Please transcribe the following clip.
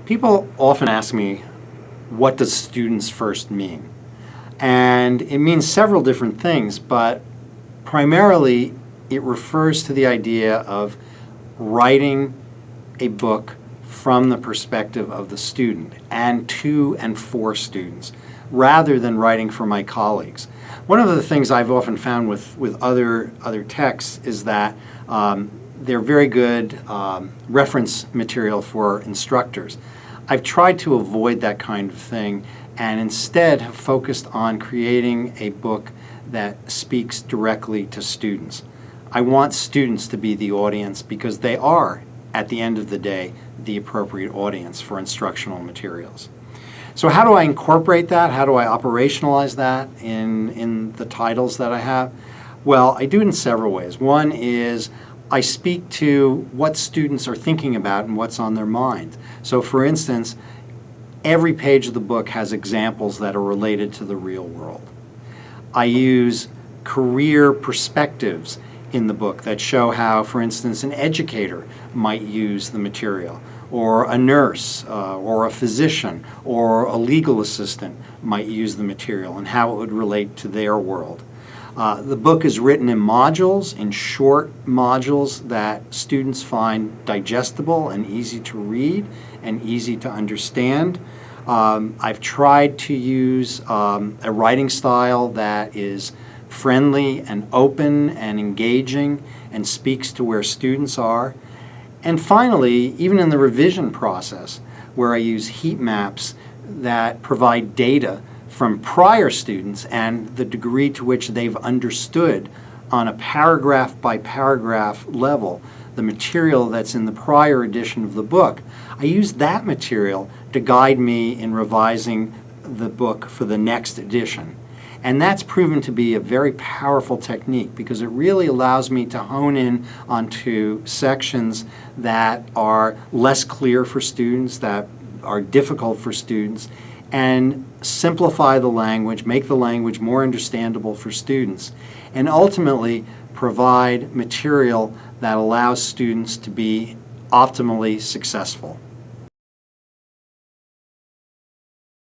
People often ask me, what does students first mean? And it means several different things, but primarily it refers to the idea of writing a book from the perspective of the student and to and for students, rather than writing for my colleagues. One of the things I've often found with other texts is that they're very good reference material for instructors. I've tried to avoid that kind of thing and instead have focused on creating a book that speaks directly to students. I want students to be the audience because they are, at the end of the day, the appropriate audience for instructional materials. So how do I incorporate that? How do I operationalize that in the titles that I have? Well, I do it in several ways. One is I speak to what students are thinking about and what's on their mind. So for instance, every page of the book has examples that are related to the real world. I use career perspectives in the book that show how, for instance, an educator might use the material, or a nurse, or a physician, or a legal assistant might use the material and how it would relate to their world. The book is written in modules, in short modules that students find digestible and easy to read and easy to understand. I've tried to use a writing style that is friendly and open and engaging and speaks to where students are. And finally, even in the revision process, where I use heat maps that provide data from prior students and the degree to which they've understood on a paragraph by paragraph level the material that's in the prior edition of the book, I use that material to guide me in revising the book for the next edition. And that's proven to be a very powerful technique because it really allows me to hone in onto sections that are less clear for students, that are difficult for students, and simplify the language, make the language more understandable for students, and ultimately provide material that allows students to be optimally successful.